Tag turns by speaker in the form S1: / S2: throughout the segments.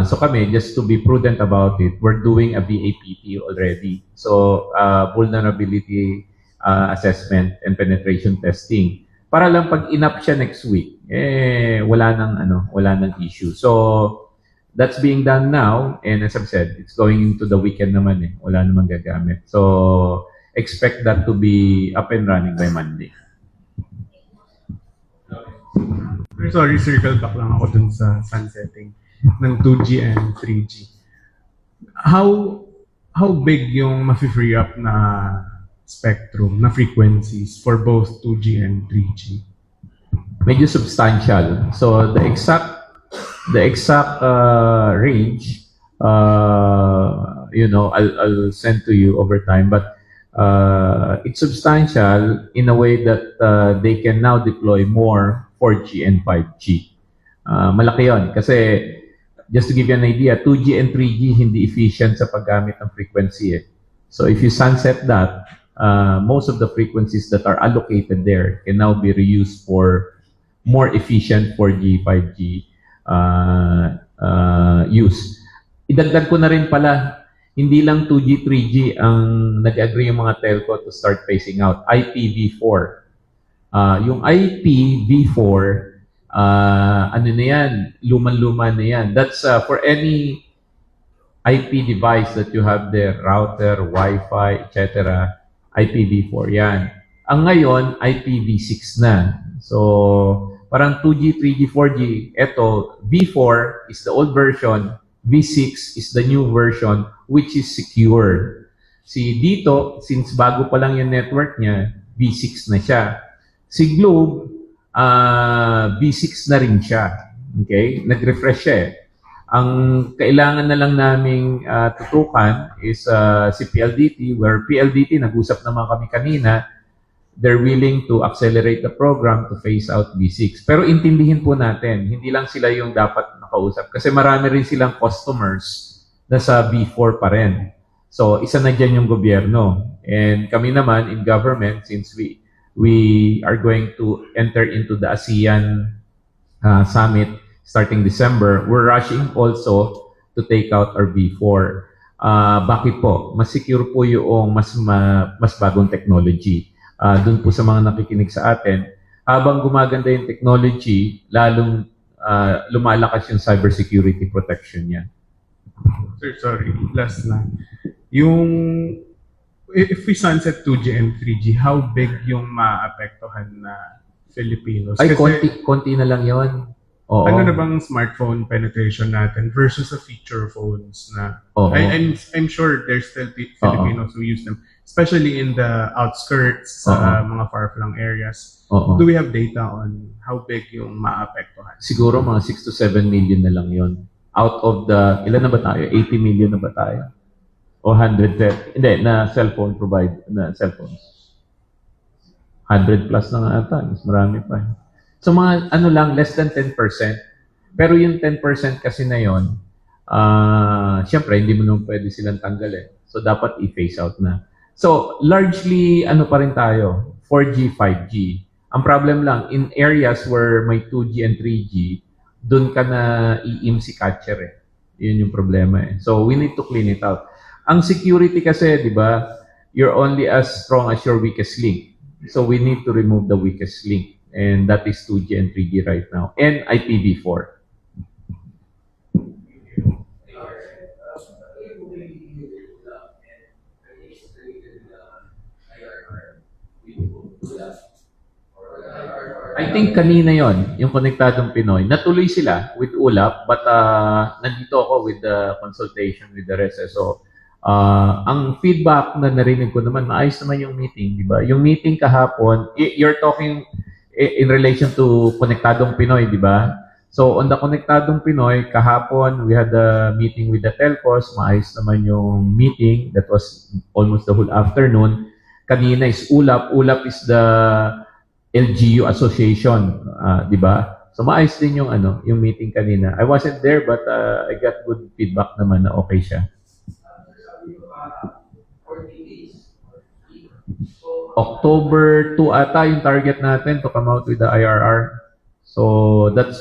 S1: So kami, just to be prudent about it, we're doing a VAPT already. So vulnerability assessment and penetration testing. Para lang pag inap siya next week, wala nang issue. So that's being done now, and as I've said, it's going into the weekend naman wala namang gagamit. So expect that to be up and running by Monday.
S2: Sorry, circle back lang ako dun sa sunsetting ng 2G and 3G. How big yung ma-free up na spectrum, na frequencies for both 2G and 3G?
S1: Medyo substantial. So the exact range, I'll send to you over time, but it's substantial in a way that they can now deploy more 4G and 5G. Malaki yon kasi just to give you an idea, 2G and 3G hindi efficient sa paggamit ng frequency. So if you sunset that, most of the frequencies that are allocated there can now be reused for more efficient 4G, 5G use. Idagdag ko na rin pala, hindi lang 2G, 3G ang nag-agree yung mga telco to start phasing out. IPv4. Yung IPv4, ano na yan, luman-luma na yan. That's for any IP device that you have there, router, Wi-Fi, etc. IPv4 yan. Ang ngayon, IPv6 na. So, parang 2G, 3G, 4G. Ito, V4 is the old version, V6 is the new version, which is secure. Si dito, since bago pa lang yung network niya, V6 na siya. Si Globe, V6 na rin siya. Okay? Nag-refresh siya Ang kailangan na lang naming tutukan is si PLDT, where PLDT, nag-usap naman kami kanina, they're willing to accelerate the program to phase out V6. Pero intindihin po natin, hindi lang sila yung dapat nakausap kasi marami rin silang customers na sa V4 pa rin. So, isa na dyan yung gobyerno. And kami naman in government, since we are going to enter into the ASEAN summit starting December, we're rushing also to take out our V4. Bakit po? Mas secure po yung mas bagong technology. Doon po sa mga nakikinig sa atin, habang gumaganda yung technology, lalong lumalakas yung cybersecurity protection niya.
S2: Sir, sorry, last na. If we sunset 2G and 3G, how big yung maapektuhan na Filipinos?
S1: Ay, konti na lang yon. Oo.
S2: Ano na bang smartphone penetration natin versus sa feature phones na?
S1: Oo.
S2: I'm sure there's still Filipinos who use them, especially in the outskirts, sa mga far-flung areas. Do we have data on how big yung maapektuhan?
S1: Siguro mga 6 to 7 million na lang yon. Out of the, ilan na ba tayo? 80 million na ba tayo? O 100? Hindi, na cellphone cellphones. 100 plus na nga ata. Mas marami pa. So mga less than 10%. Pero yung 10% kasi na yon, syempre hindi mo naman pwede silang tanggalin. So dapat i-phase out na. So largely pa rin tayo, 4G, 5G. Ang problem lang, in areas where may 2G and 3G, doon ka na i-IMSI catcher Yun yung problema So we need to clean it out. Ang security kasi, di ba, you're only as strong as your weakest link. So we need to remove the weakest link. And that is 2G and 3G right now. And IPv4. I think kanina yon yung Konektadong Pinoy. Natuloy sila with ULAP, but nandito ako with the consultation with the rest. So, ang feedback na narinig ko naman, maayos naman yung meeting, di ba? Yung meeting kahapon, you're talking in relation to Konektadong Pinoy, di ba? So, on the Konektadong Pinoy, kahapon, we had a meeting with the telcos. Maayos naman yung meeting. That was almost the whole afternoon. Kanina is ULAP. ULAP is the LGU Association, di ba? So maayos din yung yung meeting kanina. I wasn't there but I got good feedback naman na okay siya. October 2 ata yung target natin to come out with the IRR. So that's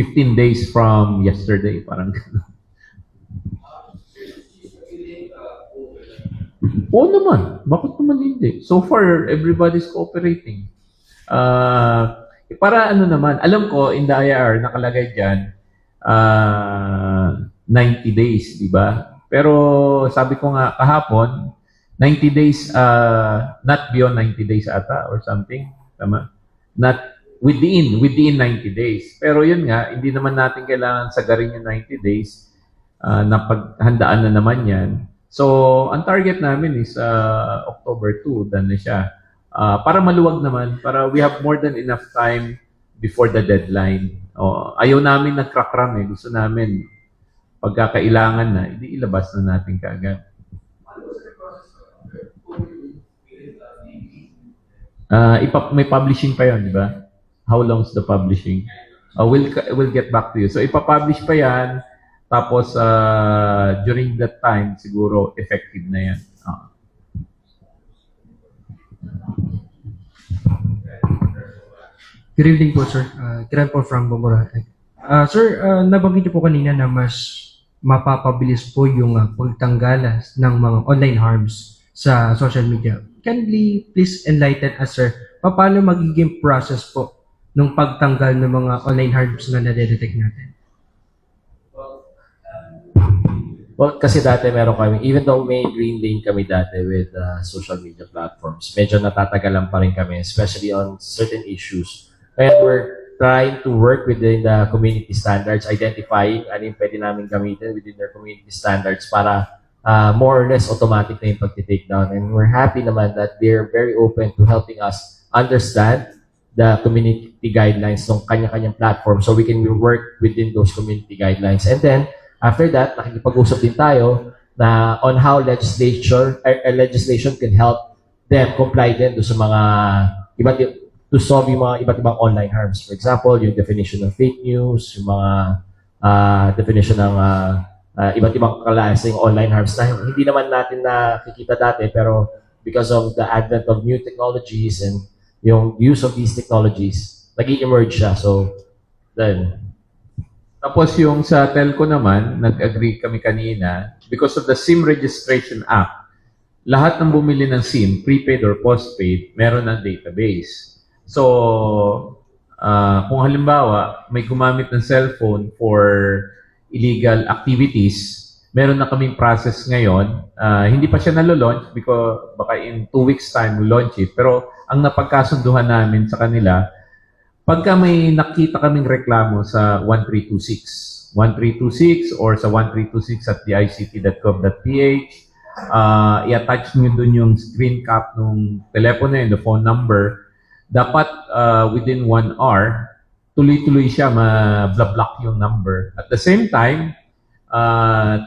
S1: 15 days from yesterday, parang gano'n. Oo naman, bakit naman hindi? So far, everybody's cooperating. Para ano naman, alam ko, in the IR, nakalagay dyan, 90 days, di ba? Pero sabi ko nga kahapon, 90 days, not beyond 90 days ata or something. Tama? Not within 90 days. Pero yun nga, hindi naman natin kailangan sagarin yung 90 days. Napaghandaan na naman yan. So, ang target namin is October 2, done na siya. Para maluwag naman, para we have more than enough time before the deadline. Ayaw namin nagkrakram eh. Gusto namin, pagkakailangan na, hindi ilabas na natin kaagad. May publishing pa yon, di ba? How long's the publishing? We'll get back to you. So, ipapublish pa yan. Tapos, during that time, siguro, effective na yan.
S3: Good evening po, sir. Kiran po from Bumura. Sir, nabanggit niyo po kanina na mas mapapabilis po yung pagtanggalas ng mga online harms sa social media. Can you please enlighten us, sir, paano magiging process po ng pagtanggal ng mga online harms na nadedetect natin?
S4: Well, kasi dati meron kami, even though may green lane kami dati with social media platforms, medyo natatagalan pa rin kami, especially on certain issues. Kaya we're trying to work within the community standards, identifying ano yung pwede namin gamitin within their community standards para more or less automatic na yung pag-take down. And we're happy naman that they're very open to helping us understand the community guidelines ng kanya-kanyang platform so we can work within those community guidelines. And then, after that, nakikipag-usap din tayo na on how legislation can help them comply din do sa mga to solve yung mga iba't ibang online harms. For example, yung definition ng fake news, yung mga definition ng iba't ibang klaseng online harms na hindi naman natin nakikita dati pero because of the advent of new technologies and yung use of these technologies, nag-emerge siya. So, then,
S1: tapos yung sa telco naman, nag-agree kami kanina, because of the SIM Registration Act, lahat ng bumili ng SIM, prepaid or postpaid, meron ng database. So, kung halimbawa, may gumamit ng cellphone for illegal activities, meron na kaming process ngayon. Hindi pa siya nalo-launch because baka in 2 weeks time we'll launch it. Pero ang napagkasunduhan namin sa kanila, pagka may nakita kaming reklamo sa 1326 or sa 1326@dict.gov.ph, i-attach nyo dun yung screen cap ng telepono and the phone number. Dapat within 1 hour, tuloy-tuloy siya ma-block yung number. At the same time,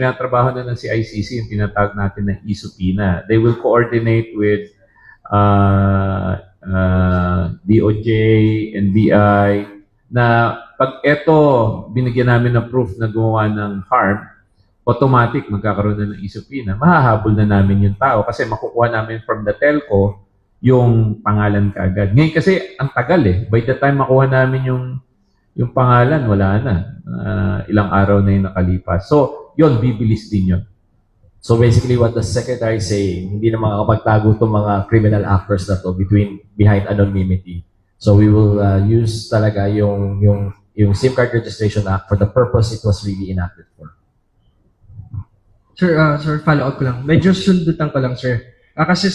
S1: tinatrabaho na ng CICC yung tinatawag natin na e-subpoena. They will coordinate with DOJ, NBI, na pag eto binigyan namin ng proof na gumawa ng harm, automatic magkakaroon na ng e-subpoena. Mahahabol na namin yung tao kasi makukuha namin from the telco yung pangalan kaagad. Ngayon kasi ang tagal eh. By the time makuha namin yung pangalan, wala na. Ilang araw na yung nakalipas. So, yun, bibilis din yun.
S4: so basically what the secretary is saying, hindi na makakapagtago itong mga criminal actors na to behind anonymity. So we will use talaga yung SIM Card Registration Act for the purpose it was really enacted for.
S3: Sir, follow-up ko lang. Medyo sundutan ko lang, sir. Kasi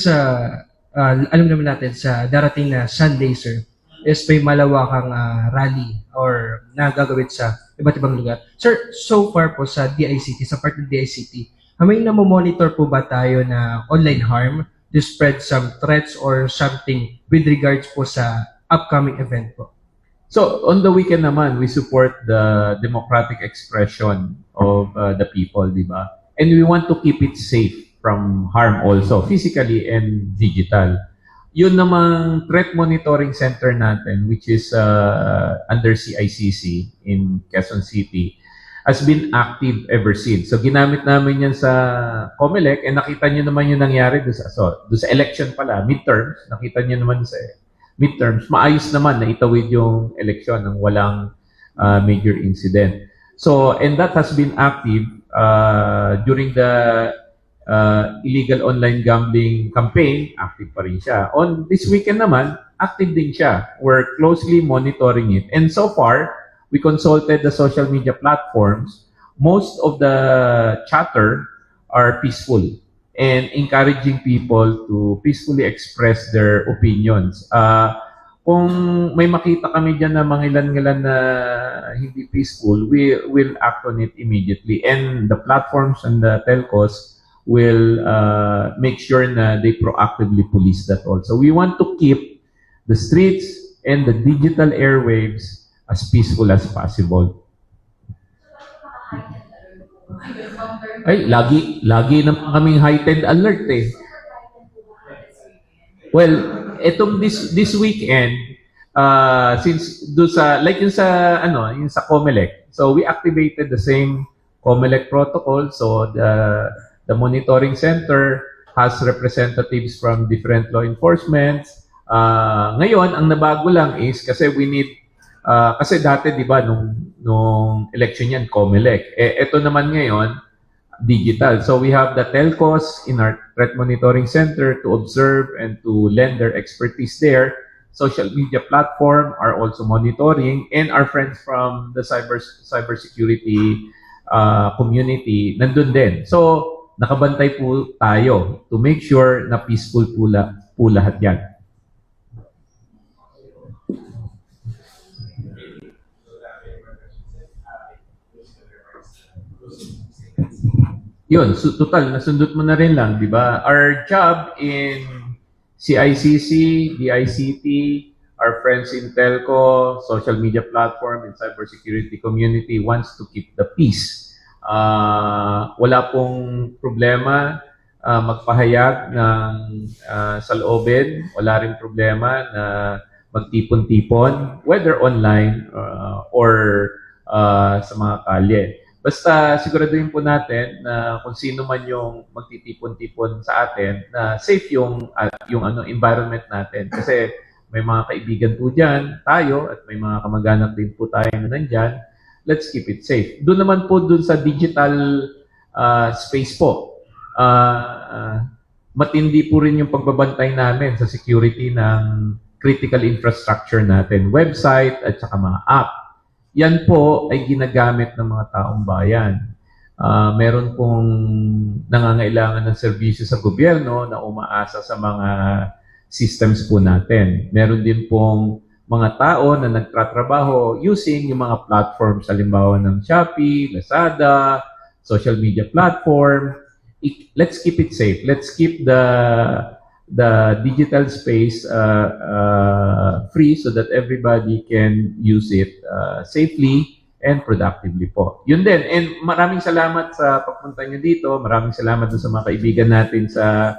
S3: alam naman natin, sa darating na Sunday, sir, is may malawakang rally or nagagawin sa iba't ibang lugar. Sir, so far po sa DICT, sa part ng DICT, may namomonitor po ba tayo na online harm to spread some threats or something with regards po sa upcoming event po?
S1: So, on the weekend naman, we support the democratic expression of the people, di ba? And we want to keep it safe from harm also, physically and digital. Yun namang threat monitoring center natin, which is under CICC in Quezon City, has been active ever since. So, ginamit namin yan sa COMELEC, and nakita nyo naman yung nangyari doon sa election pala, midterms, nakita nyo naman sa midterms, maayos naman na itawid yung election ng walang major incident. So, and that has been active during the illegal online gambling campaign. Active pa rin siya. On this weekend naman, active din siya. We're closely monitoring it. And so far, we consulted the social media platforms. Most of the chatter are peaceful and encouraging people to peacefully express their opinions. Kung may makita kami dyan na mangilan-ngilan na hindi peaceful, we will act on it immediately. And the platforms and the telcos will make sure na they proactively police that also. We want to keep the streets and the digital airwaves as peaceful as possible. Ay, lagi naman kaming heightened alert eh. Well, etong this weekend, since do sa like yung sa yung sa COMELEC. So we activated the same COMELEC protocol. So the monitoring center has representatives from different law enforcement. Ngayon, ang nabago lang is kasi we need kasi dati 'di ba nung election yan COMELEC. Ito naman ngayon digital. So we have the telcos in our threat monitoring center to observe and to lend their expertise there. Social media platform are also monitoring, and our friends from the cybersecurity community nandun din. So nakabantay po tayo to make sure na peaceful po lahat yan. Yun, so total, nasundot mo na rin lang, di ba? Our job in CICC, DICT, our friends in telco, social media platform, and cybersecurity community wants to keep the peace. Wala pong problema magpahayag ng saloobin. Wala rin problema na magtipon-tipon, whether online or sa mga kalye. Basta siguraduhin po natin na kung sino man yung magtitipon-tipon sa atin, na safe yung environment natin. Kasi may mga kaibigan po dyan, tayo, at may mga kamag-anak din po tayo na nandyan. Let's keep it safe. Doon naman po doon sa digital space po. Matindi po rin yung pagbabantay namin sa security ng critical infrastructure natin, website at saka mga app. Yan po ay ginagamit ng mga taong bayan. Meron pong nangangailangan ng serbisyo sa gobyerno na umaasa sa mga systems po natin. Meron din pong mga tao na nagtatrabaho using yung mga platforms, halimbawa ng Shopee, Lazada, social media platform. Let's keep it safe. Let's keep the digital space free so that everybody can use it safely and productively po. Yun din. And maraming salamat sa pagpunta nyo dito. Maraming salamat sa mga kaibigan natin sa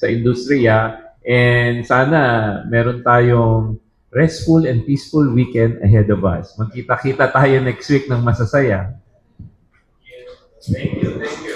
S1: industriya. And sana meron tayong restful and peaceful weekend ahead of us. Magkita-kita tayo next week ng masasaya. Thank you.